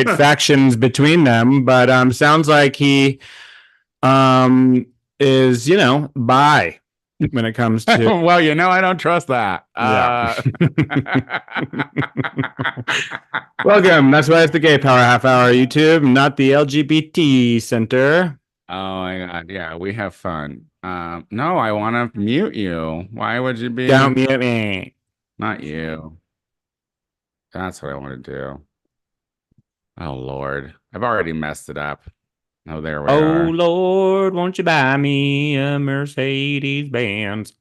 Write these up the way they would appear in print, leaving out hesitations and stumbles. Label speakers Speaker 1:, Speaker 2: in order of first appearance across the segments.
Speaker 1: great factions between them, but sounds like he is, bi when it comes to.
Speaker 2: Well, I don't trust that.
Speaker 1: Welcome. That's why it's the Gay Power Half Hour YouTube, not the LGBT Center.
Speaker 2: Oh my God. Yeah, we have fun. No, I want to mute you. Why would you be?
Speaker 1: Don't mute me.
Speaker 2: Not you. That's what I want to do. Oh, Lord. I've already messed it up. Oh, there we are.
Speaker 1: Oh, Lord, won't you buy me a Mercedes Benz?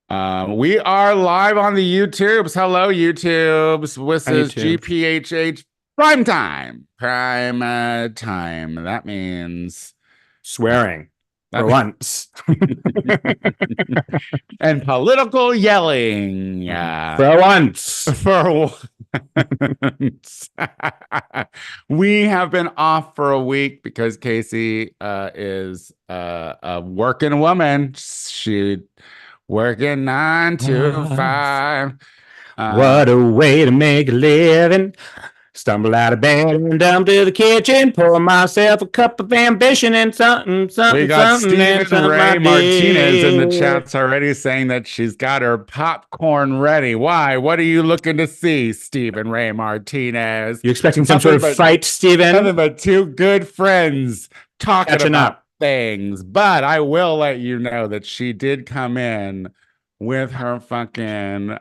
Speaker 2: We are live on the YouTubes. Hello, YouTubes. This is GPHH Prime Time. Prime time. That means
Speaker 1: swearing for once.
Speaker 2: And political yelling.
Speaker 1: For once.
Speaker 2: For once. We have been off for a week because Casey is a working woman. She working 9 to 5.
Speaker 1: What a way to make a living. Stumble out of bed and down to the kitchen, pour myself a cup of ambition and something.
Speaker 2: We got Stephen Ray Martinez in the chats already saying that she's got her popcorn ready. Why? What are you looking to see, Stephen Ray Martinez?
Speaker 1: You expecting some sort of fight, Stephen?
Speaker 2: Nothing but two good friends talking about things. But I will let you know that she did come in with her fucking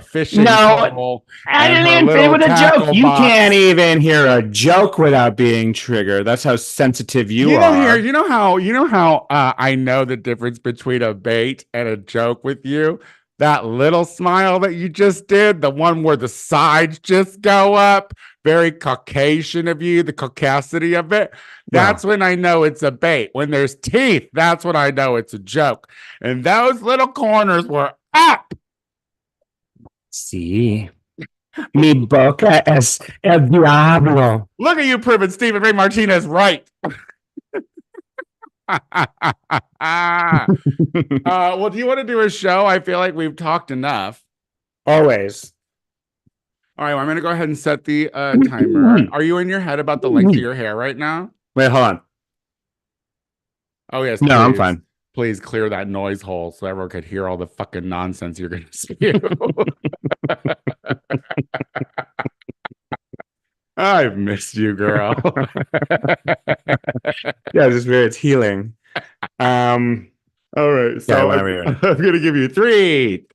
Speaker 2: fishing pole.
Speaker 1: I didn't even say with a joke. You can't even hear a joke without being triggered. That's how sensitive you are.
Speaker 2: You know how I know the difference between a bait and a joke with you? That little smile that you just did, the one where the sides just go up, very Caucasian of you, the caucasity of it. That's when I know it's a bait. When there's teeth, that's when I know it's a joke. And those little corners were up.
Speaker 1: See, mi boca es el diablo.
Speaker 2: Look at you proving Stephen Ray Martinez right. Well, do you want to do a show? I feel like we've talked enough.
Speaker 1: Always.
Speaker 2: All right, well, I'm going to go ahead and set the timer. Are you in your head about the length of your hair right now?
Speaker 1: Wait, hold on.
Speaker 2: Oh, yes.
Speaker 1: No, I'm fine.
Speaker 2: Please clear that noise hole so everyone could hear all the fucking nonsense you're going to spew. I've missed you, girl.
Speaker 1: Yeah, it's healing.
Speaker 2: All right, so I'm going to give you 3.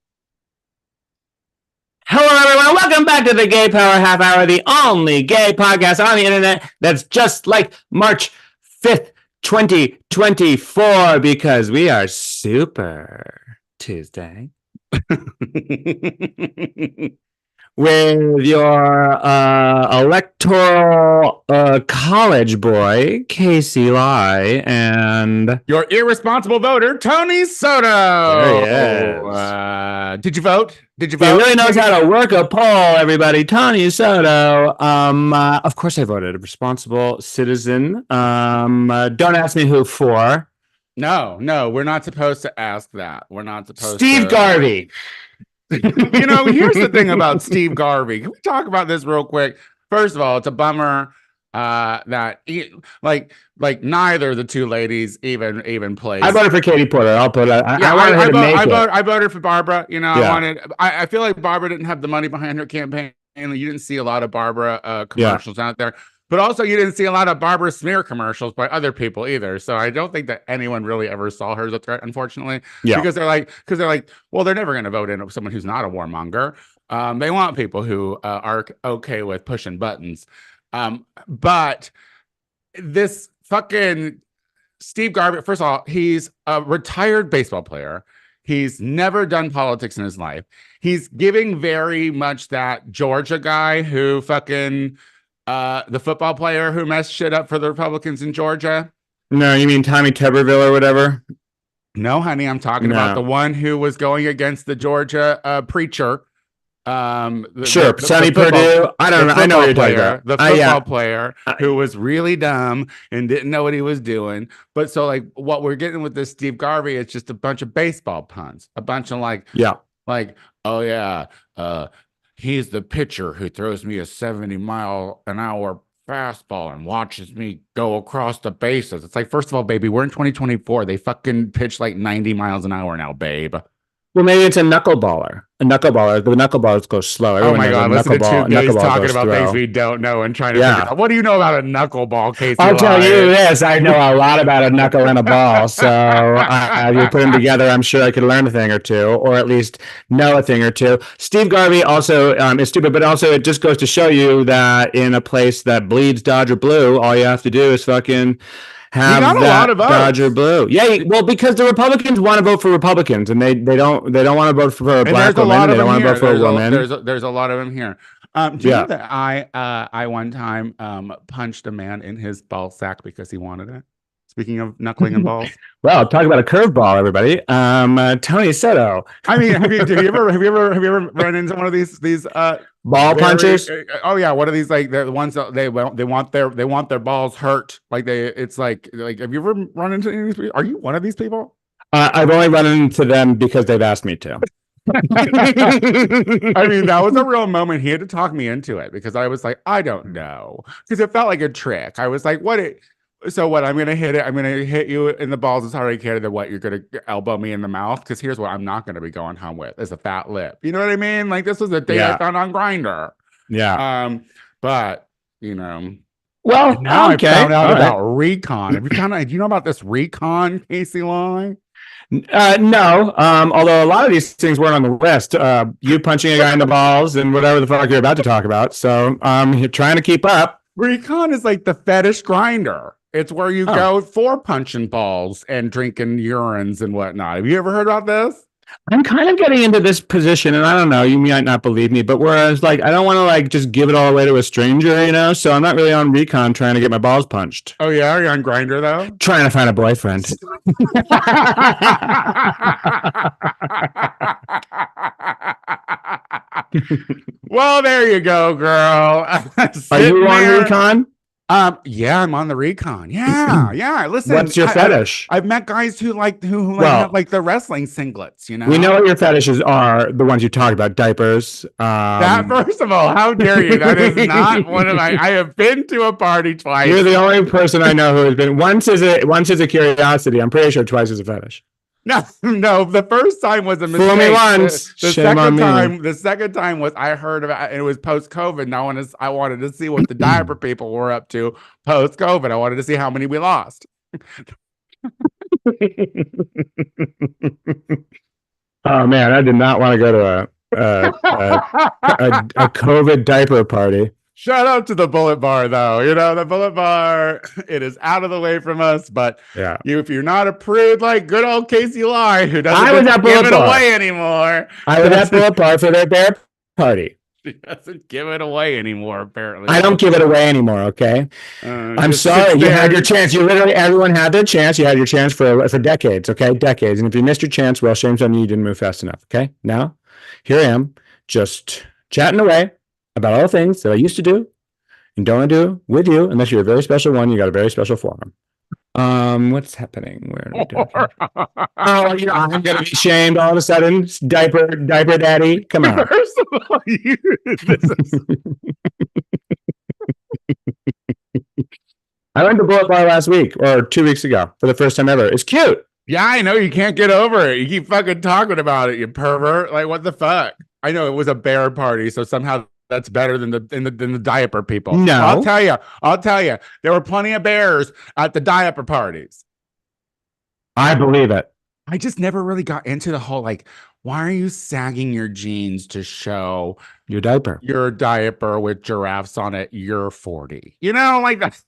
Speaker 1: Hello, everyone. Welcome back to the Gay Power Half Hour, the only gay podcast on the internet that's just like March 5th, 2024, because we are Super Tuesday. With your electoral college boy, Casey Lai, and
Speaker 2: your irresponsible voter, Tony Soto.
Speaker 1: There he is.
Speaker 2: Did you vote?
Speaker 1: He really knows how to work a poll, everybody. Tony Soto. Of course I voted. A responsible citizen. Don't ask me who for.
Speaker 2: No, we're not supposed to ask that. We're not supposed
Speaker 1: Steve Garvey.
Speaker 2: Here's the thing about Steve Garvey. Can we talk about this real quick? First of all, it's a bummer that neither of the two ladies even plays.
Speaker 1: I voted for Katie Porter. I'll put it.
Speaker 2: I voted for Barbara. I feel like Barbara didn't have the money behind her campaign. You didn't see a lot of Barbara commercials out there. But also, you didn't see a lot of Barbara smear commercials by other people either. So I don't think that anyone really ever saw her as a threat, unfortunately. Yeah. Because they're like, well, they're never going to vote in someone who's not a warmonger. They want people who are okay with pushing buttons. But this fucking Steve Garvey, first of all, he's a retired baseball player. He's never done politics in his life. He's giving very much that Georgia guy who fucking... the football player who messed shit up for the Republicans in Georgia.
Speaker 1: No, you mean Tommy Tuberville or whatever?
Speaker 2: No, honey, I'm talking about the one who was going against the Georgia preacher.
Speaker 1: Sonny Purdue. I don't know. I know what you're talking about.
Speaker 2: The football player who was really dumb and didn't know what he was doing. But so what we're getting with this Steve Garvey, it's just a bunch of baseball puns. A bunch of he's the pitcher who throws me a 70-mile-an-hour fastball and watches me go across the bases. It's like, first of all, baby, we're in 2024. They fucking pitch like 90 miles an hour now, babe.
Speaker 1: Well, maybe it's a knuckleballer. The knuckleballers go slow.
Speaker 2: Everyone oh my God, listen to two guys talking about things we don't know and trying to figure out. What do you know about a knuckleball, Casey?
Speaker 1: I'll tell you this. I know a lot about a knuckle and a ball. So you put them together, I'm sure I could learn a thing or two, or at least know a thing or two. Steve Garvey also is stupid, but also it just goes to show you that in a place that bleeds Dodger blue, all you have to do is fucking have that Dodger blue. Yeah, well, because the Republicans want to vote for Republicans, and they don't want to vote for a black woman. They don't want to vote for a woman.
Speaker 2: There's a lot of them here. Do you know that I one time punched a man in his ball sack because he wanted it? Speaking of knuckling and balls.
Speaker 1: Well, talk about a curveball, everybody. Tony Soto.
Speaker 2: I mean, have you ever run into one of these
Speaker 1: ball punchers?
Speaker 2: Oh yeah, what are these like? The ones that they want their balls hurt. Like it's like have you ever run into any of these people? Are you one of these people?
Speaker 1: I've only run into them because they've asked me to.
Speaker 2: I mean, that was a real moment. He had to talk me into it because I was like, I don't know, because it felt like a trick. I was like, so what? I'm gonna hit it. I'm gonna hit you in the balls as hard as I can. Then what? You're gonna elbow me in the mouth? Because here's what I'm not gonna be going home with: is a fat lip. You know what I mean? Like this was a thing I found on Grindr.
Speaker 1: Yeah.
Speaker 2: But you know,
Speaker 1: well,
Speaker 2: now I found out about recon. Have you found out? Do you know about this recon, Casey Lai?
Speaker 1: No. Although a lot of these things weren't on the list. You punching a guy in the balls and whatever the fuck you're about to talk about. So you're trying to keep up.
Speaker 2: Recon is like the fetish Grindr. It's where you go for punching balls and drinking urines and whatnot. Have you ever heard about this?
Speaker 1: I'm kind of getting into this position, and I don't know, you might not believe me, but whereas like I don't want to like just give it all away to a stranger, you know. So I'm not really on recon trying to get my balls punched.
Speaker 2: Oh yeah, are you on Grindr though?
Speaker 1: Trying to find a boyfriend.
Speaker 2: Well, there you go, girl.
Speaker 1: Are you on recon?
Speaker 2: Yeah, I'm on the recon. Yeah. Listen,
Speaker 1: what's your fetish?
Speaker 2: I've met guys who have like the wrestling singlets. You know,
Speaker 1: we know what your fetishes are. The ones you talk about, diapers.
Speaker 2: That first of all, how dare you? That is not one of my. I have been to a party twice.
Speaker 1: You're the only person I know who has been. Once is a curiosity. I'm pretty sure twice is a fetish.
Speaker 2: No. The first time was a mistake.
Speaker 1: Fool me once.
Speaker 2: The second time was I heard about it. It was post COVID. I wanted to see what the diaper people were up to post COVID. I wanted to see how many we lost.
Speaker 1: Oh man, I did not want to go to a COVID diaper party.
Speaker 2: Shout out to the Bullet Bar, though. You know, the Bullet Bar, it is out of the way from us, but if you're not a prude like good old Casey Lai, who doesn't give it away anymore.
Speaker 1: I was at Bullet Bar for their bear party.
Speaker 2: She doesn't give it away anymore, apparently.
Speaker 1: I don't give it away anymore, okay? I'm sorry. You had your chance. Everyone had their chance. You had your chance for decades, okay? Decades. And if you missed your chance, well, shame's on you. You didn't move fast enough, okay? Now, here I am, just chatting away about all the things that I used to do and don't do with you, unless you're a very special one. You got a very special forum. What's happening? Where are we doing? I'm gonna be shamed all of a sudden. Diaper daddy. Come on.
Speaker 2: First of all,
Speaker 1: I went to Bullet Bar last week or 2 weeks ago for the first time ever. It's cute.
Speaker 2: Yeah, I know. You can't get over it. You keep fucking talking about it, you pervert. Like, what the fuck? I know it was a bear party, so somehow that's better than the diaper people.
Speaker 1: No,
Speaker 2: I'll tell you. There were plenty of bears at the diaper parties.
Speaker 1: I believe it.
Speaker 2: I just never really got into the whole like, why are you sagging your jeans to show
Speaker 1: your diaper
Speaker 2: with giraffes on it? You're 40. You know, like that.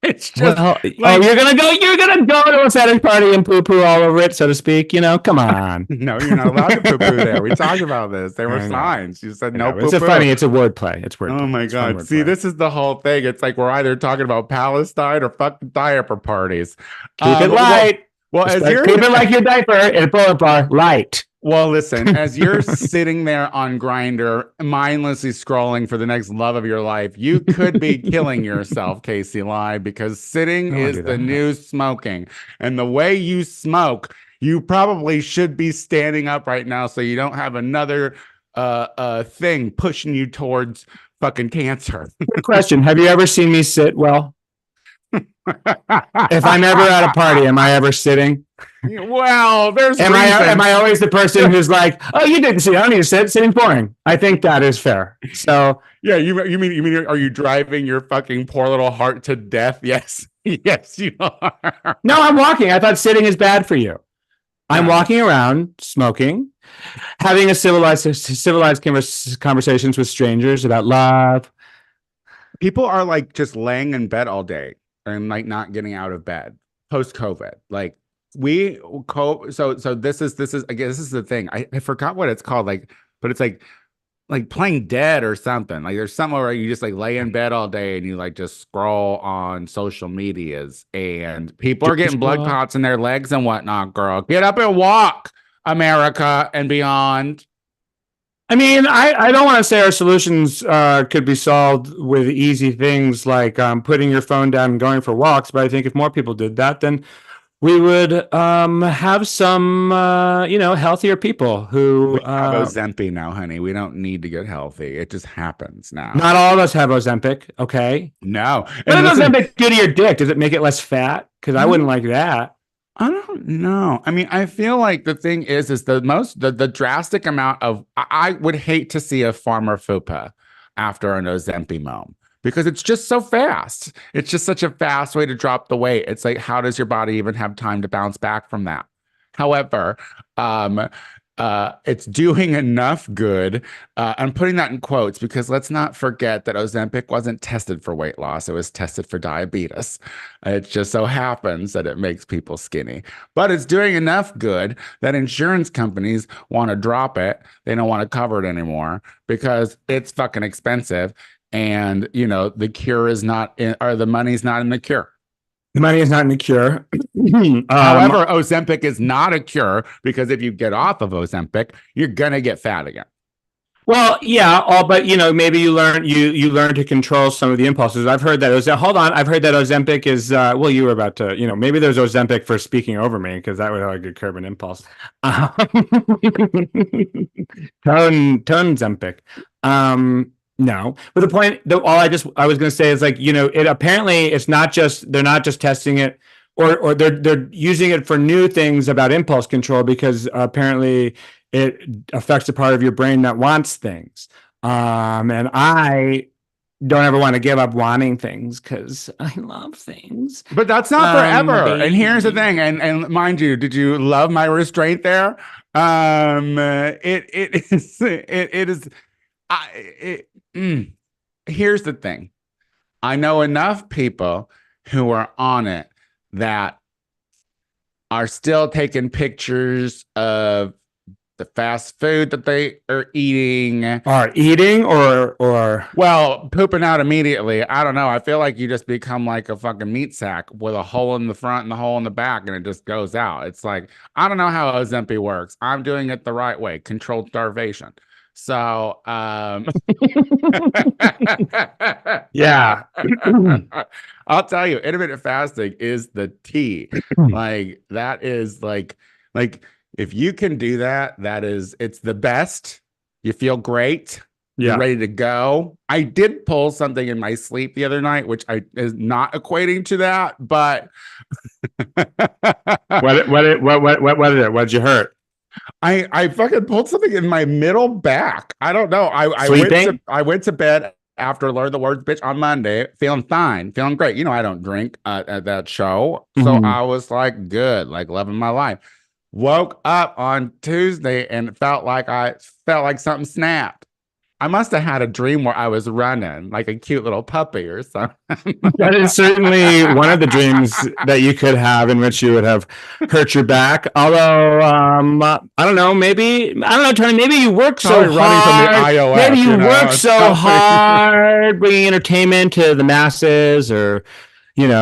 Speaker 2: It's just
Speaker 1: you're gonna go to a fetish party and poo all over it, so to speak. You know, come on.
Speaker 2: No, you're not allowed to poo there. We talked about this. There were signs. You said no.
Speaker 1: It's it's a wordplay. It's wordplay.
Speaker 2: Oh my god! See, this is the whole thing. It's like we're either talking about Palestine or fucking diaper parties.
Speaker 1: Keep it light.
Speaker 2: Well, as you're
Speaker 1: keep it like your diaper in a Bullet Bar, light.
Speaker 2: Well, listen, as you're sitting there on Grindr, mindlessly scrolling for the next love of your life, you could be killing yourself, Casey Lai, because sitting is the new smoking. And the way you smoke, you probably should be standing up right now so you don't have another thing pushing you towards fucking cancer.
Speaker 1: Good question. Have you ever seen me sit well? If I'm ever at a party, am I ever sitting?
Speaker 2: Well, there's
Speaker 1: am I always the person who's like, oh, you didn't see, I don't need to sit, sitting's boring. I think that is fair. So
Speaker 2: yeah, you mean are you driving your fucking poor little heart to death? Yes. Yes, you are.
Speaker 1: No, I'm walking. I thought sitting is bad for you. I'm walking around smoking, having a civilized conversations with strangers about love.
Speaker 2: People are like just laying in bed all day and like not getting out of bed post COVID. Like so this is again, this is the thing. I forgot what it's called, like, but it's like playing dead or something. Like there's somewhere where you just like lay in bed all day and you like just scroll on social medias and people are getting blood clots in their legs and whatnot. Girl, get up and walk, America and beyond.
Speaker 1: I mean, I don't want to say our solutions could be solved with easy things like putting your phone down and going for walks. But I think if more people did that, then we would have some, healthier people who
Speaker 2: have Ozempic now, honey. We don't need to get healthy. It just happens now.
Speaker 1: Not all of us have Ozempic, okay?
Speaker 2: No.
Speaker 1: What does Ozempic do to your dick? Does it make it less fat? Because I wouldn't like that.
Speaker 2: I don't know. I mean, I feel like the thing is the drastic amount of, I would hate to see a farmer fupa after an Ozempic mom. Because it's just so fast. It's just such a fast way to drop the weight. It's like, how does your body even have time to bounce back from that? However, it's doing enough good. I'm putting that in quotes because let's not forget that Ozempic wasn't tested for weight loss. It was tested for diabetes. It just so happens that it makes people skinny. But it's doing enough good that insurance companies want to drop it. They don't want to cover it anymore because it's fucking expensive. And, the cure is not in, or the money's not in the cure.
Speaker 1: The money is not in the cure.
Speaker 2: However, Ozempic is not a cure because if you get off of Ozempic, you're going to get fat again.
Speaker 1: Well, yeah, but maybe you learn to control some of the impulses. I've heard that. I've heard that Ozempic is. Well, you were about to. Maybe there's Ozempic for speaking over me because that would like curb an impulse. Tone Zempic. No, but the point, all I was going to say is like, it apparently it's not just, they're not just testing it or they're using it for new things about impulse control because apparently it affects the part of your brain that wants things. And I don't ever want to give up wanting things because I love things.
Speaker 2: But that's not forever. And here's the thing. And mind you, did you love my restraint there? Here's the thing. I know enough people who are on it that are still taking pictures of the fast food that they are eating. Or well, pooping out immediately. I don't know. I feel like you just become like a fucking meat sack with a hole in the front and a hole in the back and it just goes out. It's like, I don't know how Ozempic works. I'm doing it the right way. Controlled starvation. So,
Speaker 1: yeah,
Speaker 2: I'll tell you, intermittent fasting is the tea. Like that is like if you can do that, it's the best. You feel great. Yeah. You're ready to go. I did pull something in my sleep the other night, which is not equating to that, but
Speaker 1: what did you hurt?
Speaker 2: I fucking pulled something in my middle back. I don't know. I went to bed after Learn the Words Bitch on Monday, feeling fine, feeling great. I don't drink at that show. So I was like, good, like loving my life. Woke up on Tuesday and it felt like something snapped. I must have had a dream where I was running like a cute little puppy or something.
Speaker 1: That is certainly one of the dreams that you could have in which you would have hurt your back. Although, I don't know, Tony, maybe you work so hard.
Speaker 2: Running from the iOS,
Speaker 1: maybe you work so hard bringing entertainment to the masses or,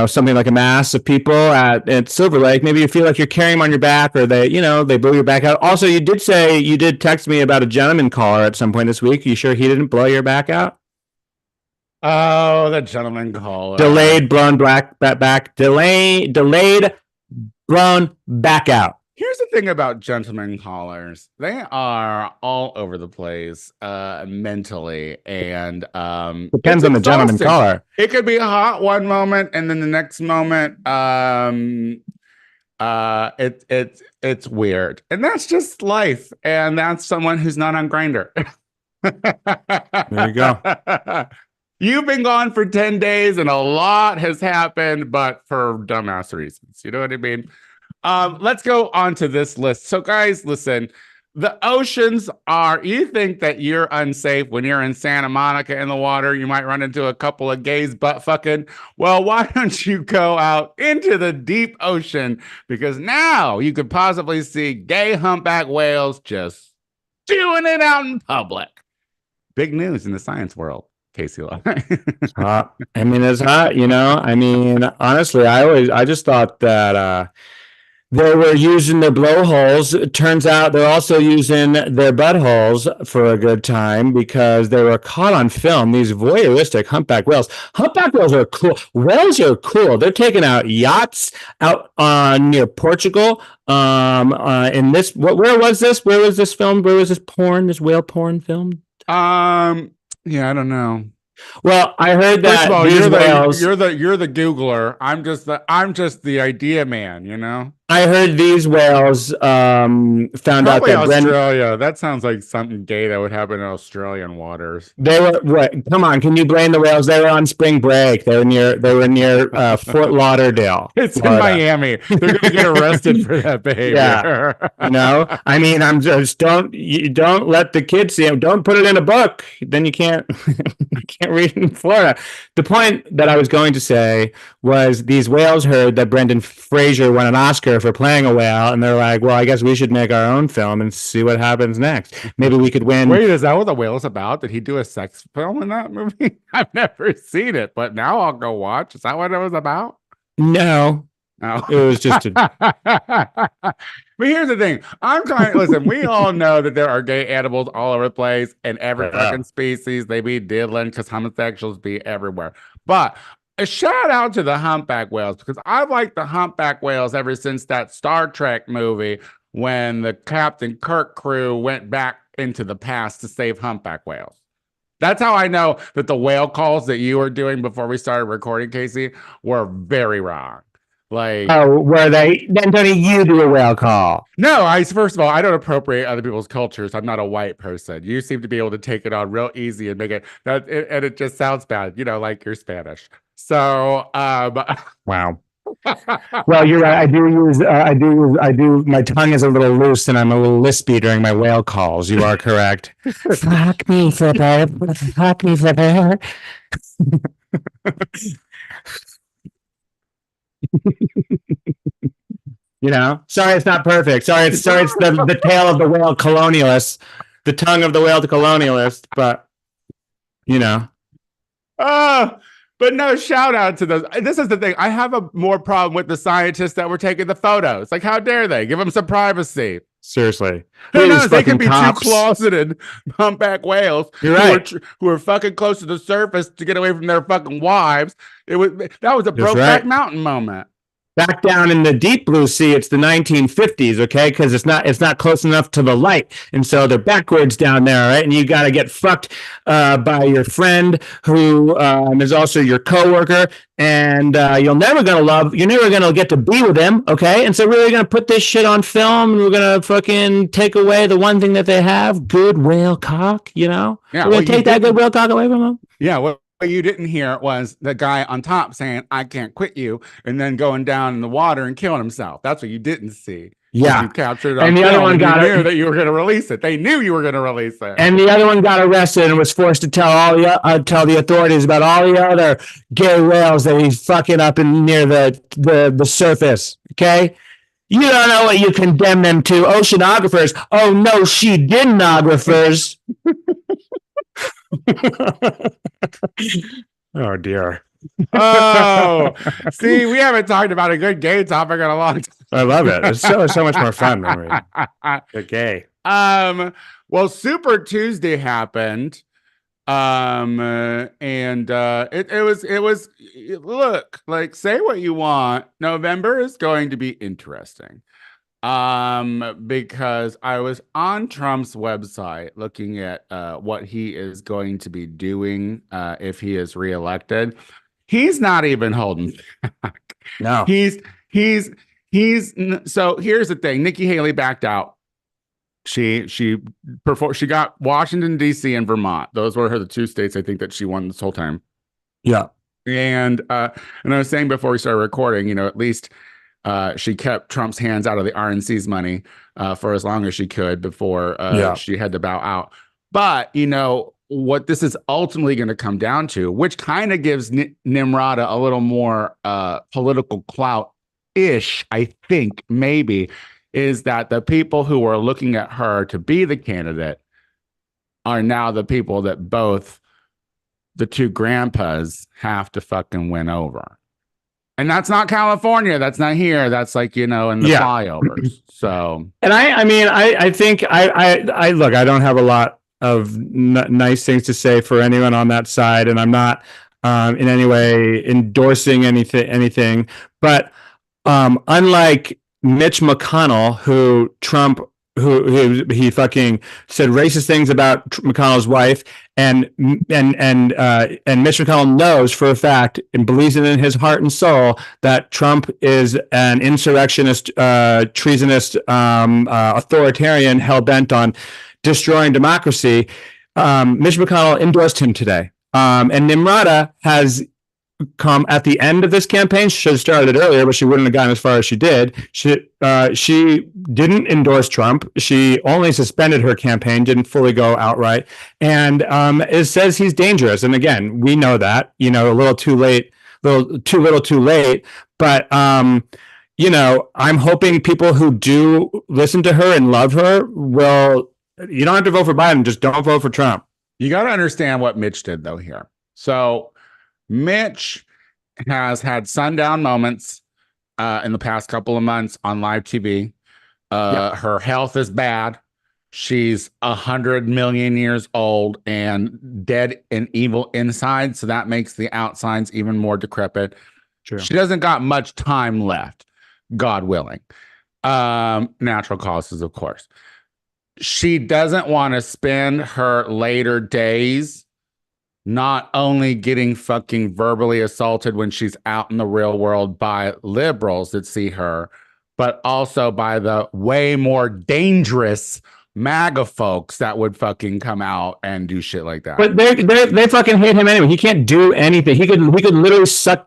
Speaker 1: something like a mass of people at Silver Lake. Maybe you feel like you're carrying them on your back or they blow your back out. Also, you did text me about a gentleman caller at some point this week. You sure he didn't blow your back out?
Speaker 2: Oh, the gentleman caller.
Speaker 1: Delayed, blown back, delayed, blown back out.
Speaker 2: Here's the thing about gentlemen callers, they are all over the place mentally, and
Speaker 1: depends on the gentleman caller.
Speaker 2: It could be hot one moment, and then the next moment, it's weird, and that's just life, and that's someone who's not on Grindr.
Speaker 1: There you go.
Speaker 2: You've been gone for 10 days and a lot has happened, but for dumbass reasons. You know what I mean? Let's go on to this list. So guys, listen, the oceans are, you think that you're unsafe when you're in Santa Monica in the water, you might run into a couple of gays butt fucking. Well, why don't you go out into the deep ocean? Because now you could possibly see gay humpback whales just doing it out in public. Big news in the science world. Casey,
Speaker 1: it's hot. I mean, it's hot, you know. I mean, honestly, I just thought that they were using their blowholes. It turns out they're also using their buttholes for a good time because they were caught on film. These voyeuristic humpback whales. Humpback whales are cool. Whales are cool. They're taking out yachts out near Portugal. In this, where was this? Where was this filmed? Where was this porn? This whale porn filmed?
Speaker 2: Yeah, I don't know.
Speaker 1: Well, I heard that.
Speaker 2: First of all, you're the Googler. I'm just the idea man, you know.
Speaker 1: I heard these whales found
Speaker 2: Probably
Speaker 1: out that
Speaker 2: Australia. That sounds like something gay that would happen in Australian waters.
Speaker 1: They were what? Come on, can you blame the whales? They were on spring break. They were near Fort Lauderdale.
Speaker 2: It's
Speaker 1: Florida.
Speaker 2: In Miami. They're going to get arrested for that behavior.
Speaker 1: Yeah. You know, I mean, I'm just don't let the kids see them. Don't put it in a book. Then you can't read in Florida. The point that I was going to say was these whales heard that Brendan Fraser won an Oscar for playing a whale, and they're like, well, I guess we should make our own film and see what happens next. Maybe we could win.
Speaker 2: Wait, is that what the whale's about? Did he do a sex film in that movie? I've never seen it, but now I'll go watch. Is that what it was about?
Speaker 1: No. It was just
Speaker 2: But here's the thing. Listen, we all know that there are gay animals all over the place, and every fucking species, they be diddling because homosexuals be everywhere. But a shout out to the humpback whales, because I've liked the humpback whales ever since that Star Trek movie when the Captain Kirk crew went back into the past to save humpback whales. That's how I know that the whale calls that you were doing before we started recording, Casey, were very wrong. Like,
Speaker 1: oh, were they? Then don't you do a whale call?
Speaker 2: No, first of all, I don't appropriate other people's cultures. I'm not a white person. You seem to be able to take it on real easy and make it that, and it just sounds bad, you know, like you're Spanish. So,
Speaker 1: wow. Well, you're right. I do. My tongue is a little loose, and I'm a little lispy during my whale calls. You are correct. Fuck me, Flipper. Fuck me, Flipper. You know, sorry, it's not perfect. Sorry, it's the tail of the whale colonialist, the tongue of the whale colonialist. But you know,
Speaker 2: but no, shout out to those. This is the thing. I have a more problem with the scientists that were taking the photos. Like, how dare they give them some privacy?
Speaker 1: Seriously,
Speaker 2: who knows? They could be two closeted humpback whales.
Speaker 1: You're right.
Speaker 2: Who are fucking close to the surface to get away from their fucking wives. That was a Brokeback Mountain moment.
Speaker 1: Back down in the deep blue sea, it's the 1950s, okay? Because it's not close enough to the light, and so they're backwards down there, right? And you got to get fucked by your friend who is also your coworker, and you're never gonna get to be with him, okay? And so we're gonna put this shit on film, and we're gonna fucking take away the one thing that they have: good whale cock. You know, we're gonna take that good whale cock away from them.
Speaker 2: Yeah. Well, what you didn't hear was the guy on top saying, I can't quit you, and then going down in the water and killing himself. That's what you didn't see.
Speaker 1: Yeah.
Speaker 2: You captured it on
Speaker 1: and the other one got
Speaker 2: knew that you were going to release it. They knew you were going to release it.
Speaker 1: And the other one got arrested and was forced to tell the authorities about all the other gay whales that he's fucking up in near the surface. Okay? You don't know what you condemn them to. Oceanographers. Oh, no, she didn't-ographers. Oh dear.
Speaker 2: Oh, see, we haven't talked about a good gay topic in a long time.
Speaker 1: I love it. It's so much more fun when we're gay.
Speaker 2: Well, Super Tuesday happened. And it was look, like, say what you want. November is going to be interesting. Because I was on Trump's website looking at what he is going to be doing if he is reelected. He's not even holding back.
Speaker 1: No.
Speaker 2: He's so here's the thing. Nikki Haley backed out. She got Washington, D.C. and Vermont. Those were the two states I think that she won this whole time.
Speaker 1: Yeah.
Speaker 2: And I was saying before we started recording, at least she kept Trump's hands out of the RNC's money for as long as she could before she had to bow out. But, what this is ultimately going to come down to, which kind of gives Nimrata a little more political clout-ish, I think, maybe, is that the people who were looking at her to be the candidate are now the people that both the two grandpas have to fucking win over. And that's not California. That's not here. That's like, in the flyovers. So,
Speaker 1: and I think I look, I don't have a lot of nice things to say for anyone on that side. And I'm not in any way endorsing anything, but unlike Mitch McConnell, who he fucking said racist things about McConnell's wife, and Mitch McConnell knows for a fact and believes it in his heart and soul that Trump is an insurrectionist, treasonous, authoritarian, hell bent on destroying democracy. Mitch McConnell endorsed him today, and Nimrata has come at the end of this campaign. She should have started earlier, but she wouldn't have gotten as far as she did. She didn't endorse Trump. She only suspended her campaign, didn't fully go outright, and it says he's dangerous. And again, we know that, a little too late, too little too late. But I'm hoping people who do listen to her and love her will. You don't have to vote for Biden, just don't vote for Trump.
Speaker 2: You got to understand what Mitch did though here. So Mitch has had sundown moments in the past couple of months on live TV. Her health is bad. She's 100 million years old and dead and evil inside. So that makes the outsides even more decrepit.
Speaker 1: True.
Speaker 2: She doesn't got much time left, God willing. Natural causes, of course. She doesn't want to spend her later days not only getting fucking verbally assaulted when she's out in the real world by liberals that see her, but also by the way more dangerous MAGA folks that would fucking come out and do shit like that.
Speaker 1: But they fucking hate him anyway. He can't do anything. He could literally suck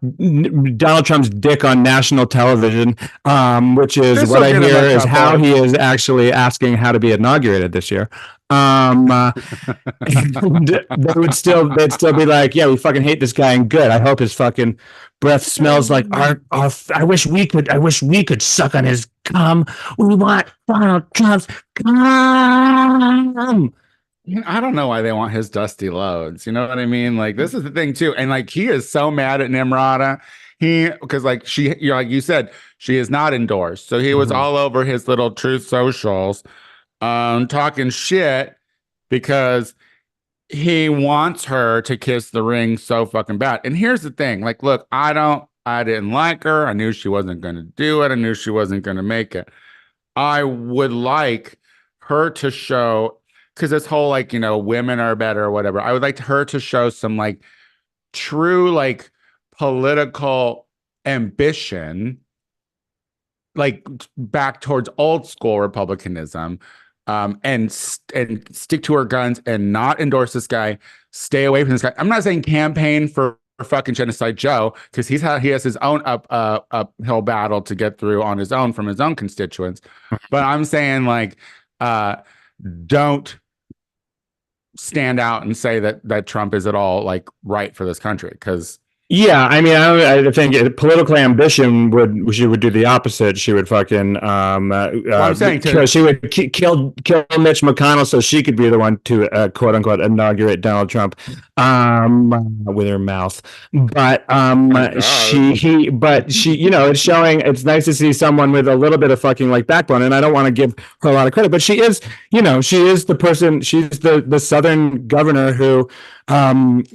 Speaker 1: Donald Trump's dick on national television, which is what I hear is how he is actually asking how to be inaugurated this year. They'd still be like, yeah, we fucking hate this guy and good. I hope his fucking breath smells like our I wish we could suck on his cum. We want Donald Trump's cum.
Speaker 2: I don't know why they want his dusty loads. You know what I mean? Like, this is the thing too. And like, he is so mad at Nimrata. Because like like you said, she is not endorsed. So he was all over his little Truth Socials talking shit because he wants her to kiss the ring so fucking bad. And here's the thing, like, look, I didn't like her. I knew she wasn't going to do it. I knew she wasn't going to make it. I would like her to show, because this whole, like, women are better or whatever. I would like her to show some like true, like, political ambition, like back towards old school republicanism, and stick to her guns and not endorse this guy, stay away from this guy. I'm not saying campaign for fucking Genocide Joe, because he has his own uphill battle to get through on his own from his own constituents. But I'm saying, like, don't stand out and say that Trump is at all like right for this country, because
Speaker 1: yeah, I mean, I think political ambition she would do the opposite. She would fucking
Speaker 2: I'm saying
Speaker 1: she would kill Mitch McConnell so she could be the one to quote unquote inaugurate Donald Trump with her mouth. But she it's showing. It's nice to see someone with a little bit of fucking like backbone. And I don't want to give her a lot of credit, but she is the person. She's the Southern governor who made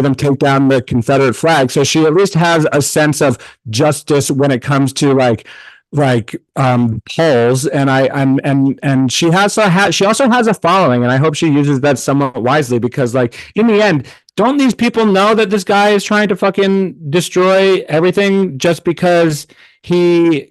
Speaker 1: them take down the Confederate flag. So she at least has a sense of justice when it comes to like like polls, and and she also has a following, and I hope she uses that somewhat wisely, because like in the end, don't these people know that this guy is trying to fucking destroy everything just because he's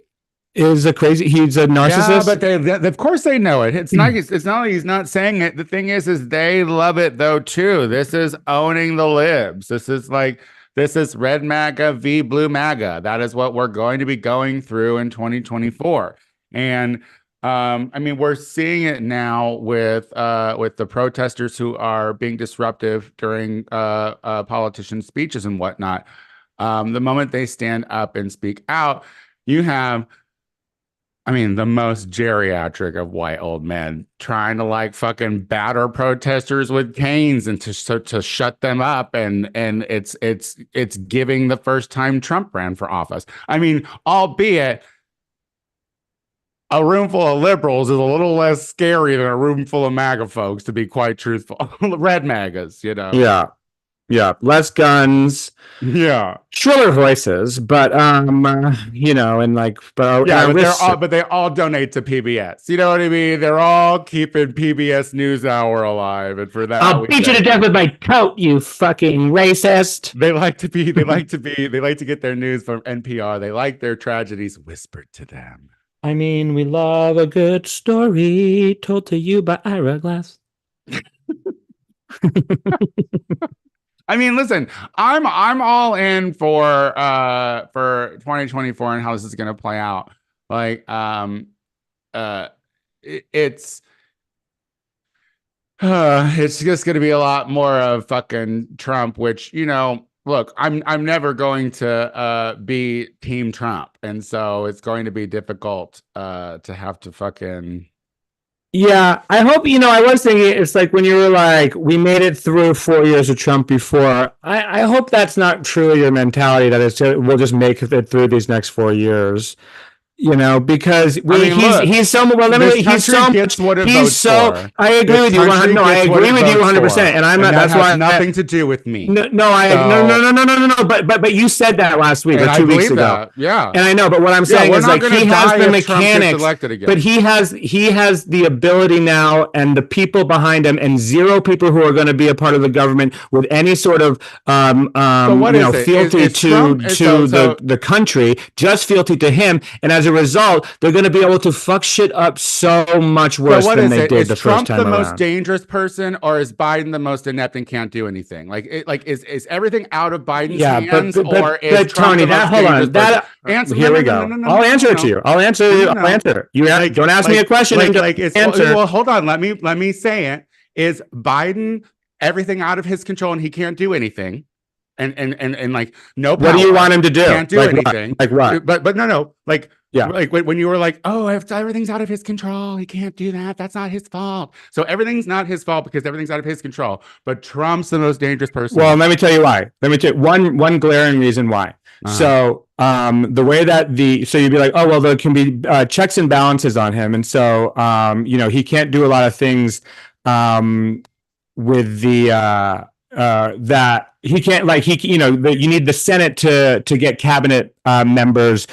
Speaker 1: a narcissist?
Speaker 2: Yeah, but of course they know it. It's not like he's not saying it. The thing is they love it though too. This is owning the libs. This is red MAGA v blue MAGA. That is what we're going to be going through in 2024. And I mean, we're seeing it now with the protesters who are being disruptive during politicians' speeches and whatnot. The moment they stand up and speak out, you have, I mean, the most geriatric of white old men trying to like fucking batter protesters with canes and to shut them up, and it's giving the first time Trump ran for office. I mean, albeit a room full of liberals is a little less scary than a room full of MAGA folks, to be quite truthful. Red MAGAs, you know.
Speaker 1: Yeah, less guns, shriller voices, but you know, and like, but
Speaker 2: they all donate to PBS. You know what I mean? They're all keeping PBS NewsHour alive, and for that,
Speaker 1: I'll beat you to death with my coat, you fucking racist.
Speaker 2: They like to get their news from NPR. They like their tragedies whispered to them.
Speaker 1: I mean, we love a good story told to you by Ira Glass.
Speaker 2: I mean, listen, I'm all in for 2024 and how this is going to play out. Like, it's just going to be a lot more of fucking Trump, which, you know, look, I'm never going to be Team Trump, and so it's going to be difficult to have to fucking.
Speaker 1: Yeah, I hope, you know, I was thinking, it's like when you were like, we made it through 4 years of Trump before. I hope that's not truly your mentality, that we'll just make it through these next 4 years. You know, because he's so well. I agree with you. No, I agree with you 100%. And I'm not. That's why
Speaker 2: nothing to do with me.
Speaker 1: No. But you said that last week or 2 weeks ago.
Speaker 2: Yeah.
Speaker 1: And I know. But what I'm saying is, like, he has the mechanics, but he has the ability now, and the people behind him, and zero people who are going to be a part of the government with any sort of fealty to the country, just fealty to him. And as a result, they're going to be able to fuck shit up so much worse than they did the first time around. Is Trump the
Speaker 2: most dangerous person, or is Biden the most inept and can't do anything? Is everything out of Biden's hands, or is Trump the most dangerous person?
Speaker 1: Here we go. I'll answer it to you. I'll answer you. Don't ask me a question.
Speaker 2: Well, hold on. Let me say it. Is Biden everything out of his control and he can't do anything? And like, no power.
Speaker 1: What do you want him to do?
Speaker 2: Can't do anything.
Speaker 1: Like what?
Speaker 2: But no. Like, yeah. Like when you were like, oh, everything's out of his control, he can't do that. That's not his fault. So everything's not his fault because everything's out of his control. But Trump's the most dangerous person.
Speaker 1: Well, let me tell you why. Let me tell you one glaring reason why. So the way that so you'd be like, oh, well, there can be checks and balances on him. And so, you know, he can't do a lot of things with the that he can't, like, you need the Senate to get cabinet members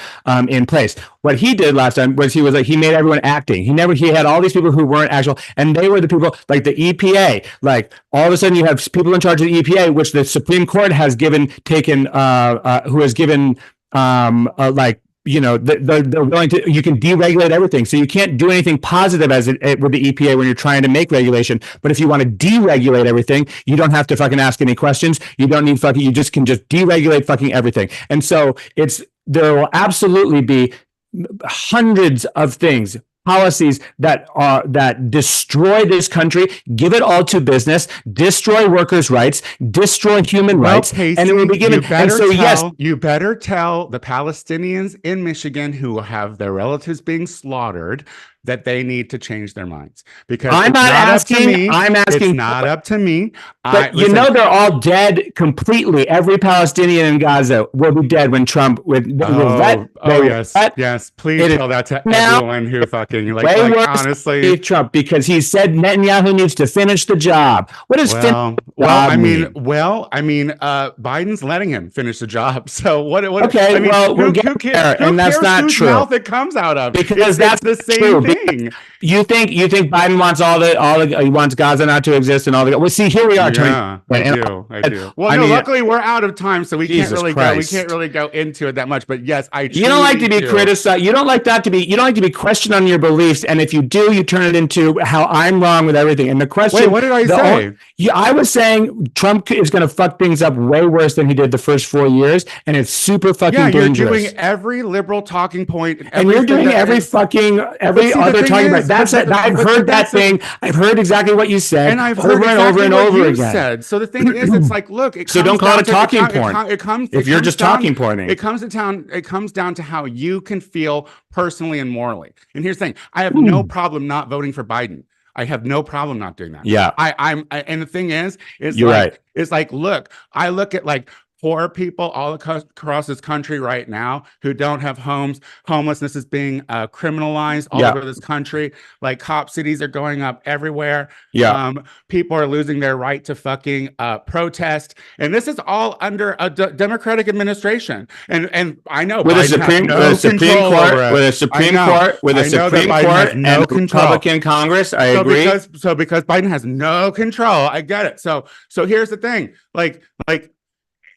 Speaker 1: in place. What he did last time was he made everyone acting. He had all these people who weren't actual, and they were the people like the EPA. Like, all of a sudden you have people in charge of the EPA, which the Supreme Court has who has given like, you know, they're willing to, you can deregulate everything. So you can't do anything positive with the EPA when you're trying to make regulation. But if you want to deregulate everything, you don't have to fucking ask any questions. You don't need you just can deregulate fucking everything. And so there will absolutely be hundreds of things, policies that destroy this country, give it all to business, destroy workers' rights, destroy human rights,
Speaker 2: Casey,
Speaker 1: and it will be given.
Speaker 2: You better tell the Palestinians in Michigan who have their relatives being slaughtered that they need to change their minds, because
Speaker 1: I'm not asking. I'm asking.
Speaker 2: It's not up to me.
Speaker 1: But you know they're all dead completely. Every Palestinian in Gaza will be dead when Trump
Speaker 2: yes. Please tell that to everyone who fucking honestly
Speaker 1: Trump, because he said Netanyahu needs to finish the job. What does
Speaker 2: Biden's letting him finish the job. So what?
Speaker 1: Okay, we're getting there, and that's not true.
Speaker 2: Mouth it comes out of,
Speaker 1: because that's
Speaker 2: the same thing.
Speaker 1: You think Biden wants he wants Gaza not to exist and all the. Well, see, here we are.
Speaker 2: Yeah, I do. Well, luckily we're out of time, so we can't really go into it that much. But yes,
Speaker 1: you don't like to be criticized. You don't like to be questioned on your beliefs, and if you do, you turn it into how I'm wrong with everything. And the question.
Speaker 2: Wait, what did I say?
Speaker 1: I was saying Trump is going to fuck things up way worse than he did the first 4 years, and it's super fucking dangerous.
Speaker 2: You're doing every liberal talking point,
Speaker 1: and you're doing every other talking point. I've heard that thing. I've heard exactly what you said,
Speaker 2: and I've heard
Speaker 1: over and over again.
Speaker 2: So the thing is, it's like, look,
Speaker 1: so don't call it a talking point. If you're just talking pointing,
Speaker 2: it comes down to how you can feel personally and morally. And here's the thing: I have no problem not voting for Biden. I have no problem not doing that.
Speaker 1: Yeah,
Speaker 2: and the thing is
Speaker 1: you're right.
Speaker 2: It's like, look, I look at like poor people all across this country right now who don't have homes. Homelessness is being criminalized all over this country. Like cop cities are going up everywhere.
Speaker 1: Yeah.
Speaker 2: People are losing their right to fucking protest. And this is all under a Democratic administration. And I know
Speaker 1: with a Supreme Court and Republican Congress. I agree.
Speaker 2: Because Biden has no control. I get it. So here's the thing. Like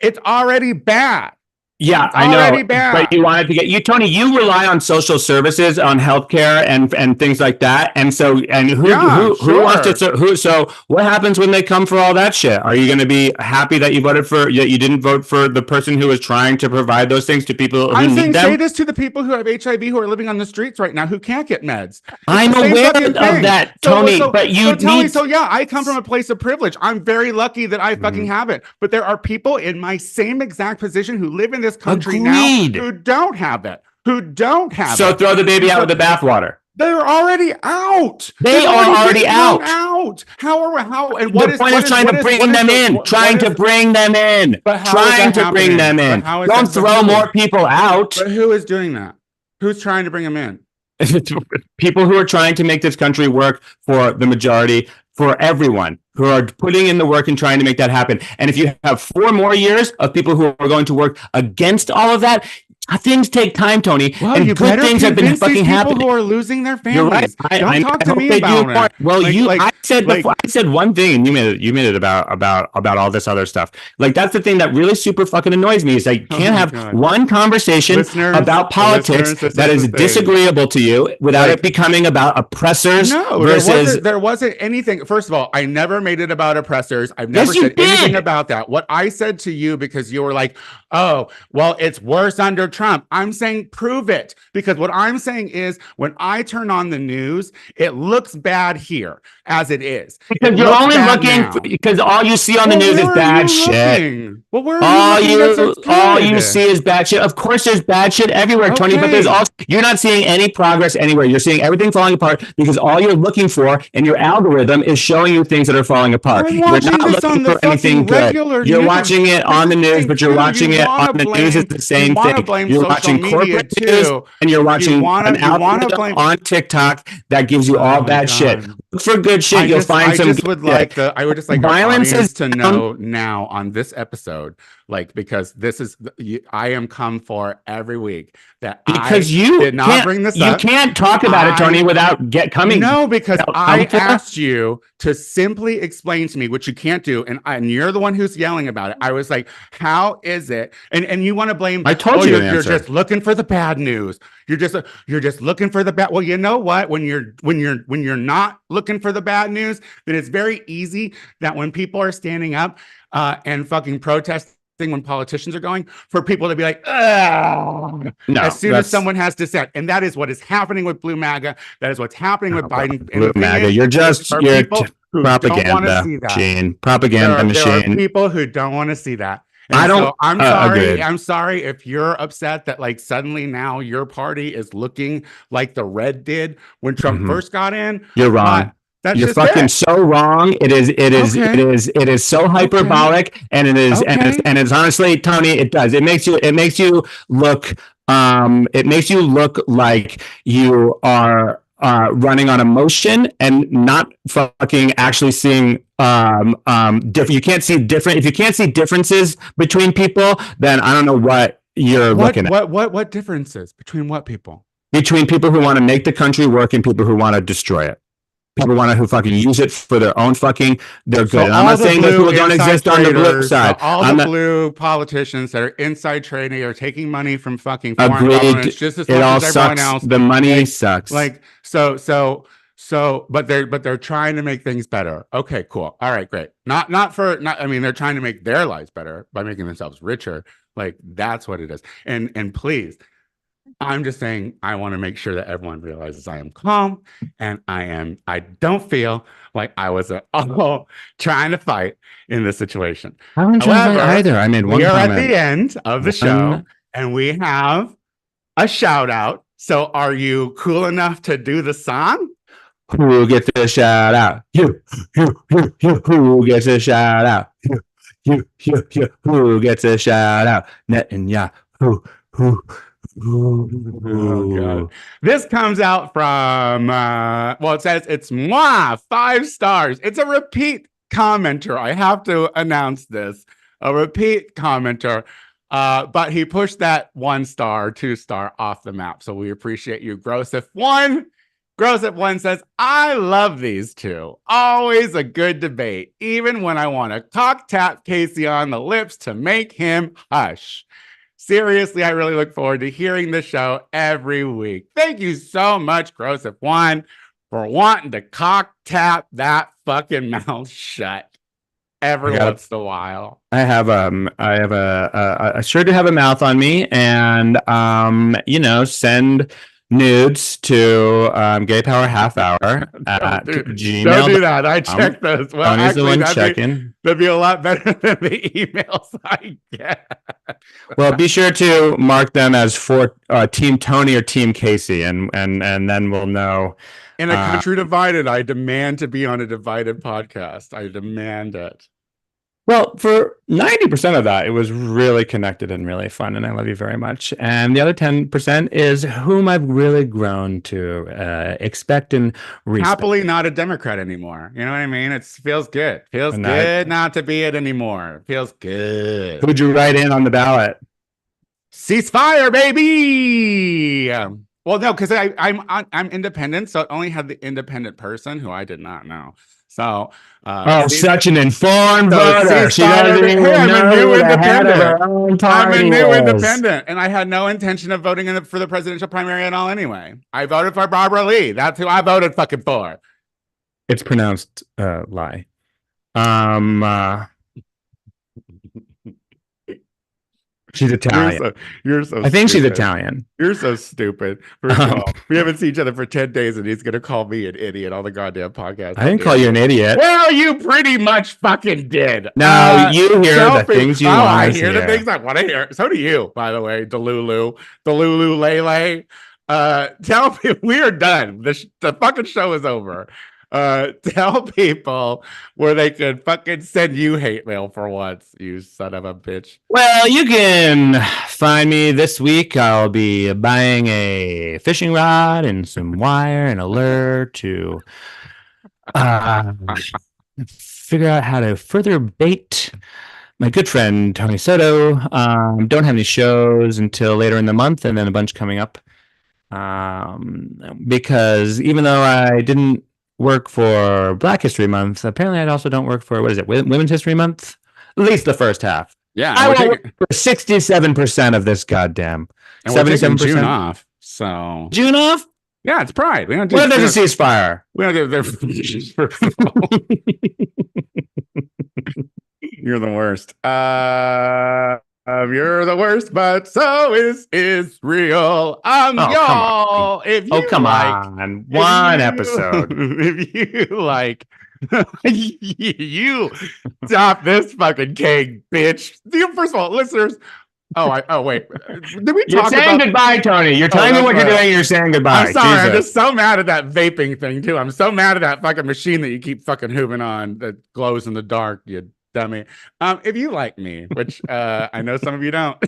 Speaker 2: it's already bad.
Speaker 1: Yeah, I know. But you wanted to get Tony. You rely on social services, on healthcare, and things like that. And so, who wants to? So, what happens when they come for all that shit? Are you going to be happy that you didn't vote for the person who is trying to provide those things to people who need them?
Speaker 2: Say this to the people who have HIV who are living on the streets right now who can't get meds.
Speaker 1: I'm aware of that, Tony.
Speaker 2: I come from a place of privilege. I'm very lucky that I fucking have it. But there are people in my same exact position who live in this country now who don't have it. So
Speaker 1: throw the baby out with the bathwater.
Speaker 2: They're already out.
Speaker 1: They are already out.
Speaker 2: And what
Speaker 1: the point is trying to bring them in. Trying to bring them in. Don't throw more people out.
Speaker 2: But who is doing that? Who's trying to bring them in?
Speaker 1: People who are trying to make this country work for the majority, for everyone, who are putting in the work and trying to make that happen. And if you have 4 more years of people who are going to work against all of that, things take time, Tony.
Speaker 2: Well,
Speaker 1: and good things have been fucking happening.
Speaker 2: People who are losing their families.
Speaker 1: You're right.
Speaker 2: Don't talk to me about it.
Speaker 1: Well, I said one thing, and you made it about all this other stuff. Like that's the thing that really super fucking annoys me is I can't have one conversation about politics that is disagreeable to you without it becoming about oppressors.
Speaker 2: No, there wasn't anything. First of all, I never made it about oppressors. I've never said anything about that. What I said to you, because you were like, oh, well, it's worse under Trump. I'm saying prove it, because what I'm saying is when I turn on the news, it looks bad here as it is.
Speaker 1: Because you're only looking because all you see on the news is bad shit.
Speaker 2: Well, where
Speaker 1: all you see is bad shit. Of course, there's bad shit everywhere, Tony. But there's also you're not seeing any progress anywhere. You're seeing everything falling apart because all you're looking for in your algorithm is showing you things that are falling apart. You're not looking for anything good. You're watching it on the news, but you're watching it on the news. It's the same thing. You're watching corporate news, and you're watching an algorithm on TikTok that gives you all bad shit. Look for good shit. You'll find some.
Speaker 2: I would just like violence is to know now on this episode, like, because this is I am come for every week that
Speaker 1: you
Speaker 2: did not bring this up.
Speaker 1: You can't talk about it, Tony, without coming.
Speaker 2: No, because I asked you to simply explain to me, which you can't do, and you're the one who's yelling about it. I was like, how is it? And you want to blame?
Speaker 1: I told you
Speaker 2: you're just looking for the bad news. You're just looking for the bad. Well, you know what? When you're not looking for the bad news, then it's very easy that when people are standing up and fucking protesting when politicians are going, for people to be like, as soon as someone has dissent. And that is what is happening with Blue MAGA. That is what's happening with Biden.
Speaker 1: Blue MAGA. You're propaganda machine. Propaganda machine.
Speaker 2: There are people who don't want to see that. And
Speaker 1: I don't.
Speaker 2: so I'm sorry.
Speaker 1: Agreed.
Speaker 2: I'm sorry if you're upset that like suddenly now your party is looking like the red did when Trump first got in.
Speaker 1: You're wrong.
Speaker 2: That's
Speaker 1: You're
Speaker 2: just
Speaker 1: fucking
Speaker 2: it.
Speaker 1: so wrong. It is so hyperbolic, and it's honestly, Tony, it does. It makes you look like you are running on emotion and not fucking actually seeing different. You can't see different. If you can't see differences between people, then I don't know what you're looking at.
Speaker 2: What differences between what people?
Speaker 1: Between people who want to make the country work and people who want to destroy it. People want to who fucking use it for their own fucking. They're good. So and I'm not saying that people don't exist on the blue side.
Speaker 2: All the blue politicians that are inside trading are taking money from fucking foreign governments just as much as everyone else.
Speaker 1: The money sucks.
Speaker 2: Like but they're trying to make things better. Okay, cool. All right, great. I mean, they're trying to make their lives better by making themselves richer. Like that's what it is. And please. I'm just saying I want to make sure that everyone realizes I am calm and I don't feel like I was at all trying to fight in this situation.
Speaker 1: I wasn't trying to fight either. I made one
Speaker 2: comment. We are
Speaker 1: at
Speaker 2: the end of the show and we have a shout out. So are you cool enough to do the song?
Speaker 1: Who gets a shout out? You. Who gets a shout out? You. Who gets a shout out? Netanyahu.
Speaker 2: Oh God. This comes out from it says it's moi 5 stars. It's a repeat commenter. I have to announce this. A repeat commenter. But he pushed that 1 star, 2 star off the map. So we appreciate you, Grossif1. Grossif1 says, I love these two. Always a good debate, even when I want to cock tap Casey on the lips to make him hush. Seriously, I really look forward to hearing the show every week. Thank you so much, Grossif1, for wanting to cock tap that fucking mouth shut every once in a while.
Speaker 1: I sure do have a mouth on me, and send nudes to Gay Power Half Hour at Gmail.
Speaker 2: Don't do that. I checked those. Well,
Speaker 1: Tony's the one checking.
Speaker 2: That'd be a lot better than the emails I get.
Speaker 1: Well, be sure to mark them as for Team Tony or Team Casey, and then we'll know.
Speaker 2: In a country divided, I demand to be on a divided podcast. I demand it.
Speaker 1: Well, for 90% of that, it was really connected and really fun, and I love you very much. And the other 10% is whom I've really grown to expect and respect.
Speaker 2: Happily not a Democrat anymore. You know what I mean? It feels good. Feels good not to be it anymore. Feels good.
Speaker 1: Who'd you write in on the ballot?
Speaker 2: Ceasefire, baby! Well, no, because I'm independent, so it only had the independent person who I did not know. So,
Speaker 1: such an informed voter. She doesn't even know I'm a new
Speaker 2: independent, and I had no intention of voting for the presidential primary at all. Anyway, I voted for Barbara Lee. That's who I voted fucking for.
Speaker 1: It's pronounced lie. She's Italian.
Speaker 2: You're so
Speaker 1: I think she's Italian.
Speaker 2: You're so stupid. First of all, we haven't seen each other for 10 days and he's going to call me an idiot on the goddamn podcast.
Speaker 1: I didn't call you an idiot.
Speaker 2: Well, you pretty much fucking did.
Speaker 1: No, you hear the things you want to hear.
Speaker 2: I hear the things I want to hear. So do you, by the way, Delulu Lele. Tell me, we are done. The fucking show is over. Tell people where they could fucking send you hate mail for once, you son of a bitch.
Speaker 1: Well, you can find me this week. I'll be buying a fishing rod and some wire and a lure to figure out how to further bait my good friend Tony Soto. Don't have any shows until later in the month, and then a bunch coming up. Because even though I didn't work for Black History Month, apparently I also don't work for, what is it, Women's History Month? At least the first half.
Speaker 2: Yeah,
Speaker 1: I will work for 67% of this goddamn.
Speaker 2: And 77% June off. So
Speaker 1: June off?
Speaker 2: Yeah, it's Pride. We don't do.
Speaker 1: What if there's a ceasefire?
Speaker 2: We don't do. You're the worst. You're the worst, but so is Israel. Y'all. If you
Speaker 1: come on, one episode.
Speaker 2: If you like You stop this fucking cake, bitch. First of all, listeners. Wait. Did we
Speaker 1: You're
Speaker 2: talk
Speaker 1: saying
Speaker 2: about
Speaker 1: goodbye, Tony. You're telling me what you're doing. You're saying goodbye.
Speaker 2: I'm sorry.
Speaker 1: Jesus.
Speaker 2: I'm just so mad at that vaping thing too. I'm so mad at that fucking machine that you keep fucking hooving on that glows in the dark, you dummy. If you like me, which I know some of you don't,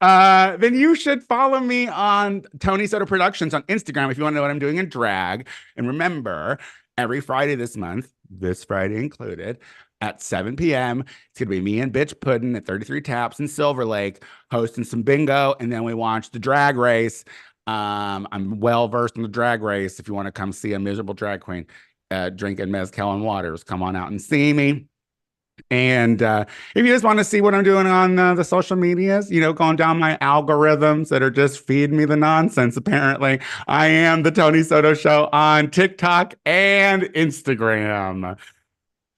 Speaker 2: then you should follow me on Tony Soto Productions on Instagram if you want to know what I'm doing in drag. And remember, every Friday this month, this Friday included, at 7 p.m. It's going to be me and Bitch Puddin' at 33 Taps in Silver Lake hosting some bingo, and then we watch the drag race. I'm well versed in the drag race. If you want to come see a miserable drag queen drinking mezcal and waters, come on out and see me. And if you just want to see what I'm doing on the social medias, going down my algorithms that are just feeding me the nonsense, apparently, I am the Tony Soto Show on TikTok and Instagram.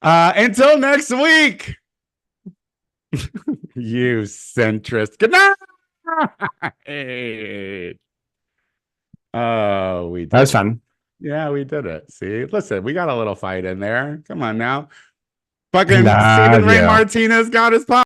Speaker 2: Until next week, you centrist. Good night. Oh, we did.
Speaker 1: That was fun.
Speaker 2: Yeah, we did it. See, listen, we got a little fight in there. Come on now. Fucking Stephen Ray Martinez got his pop.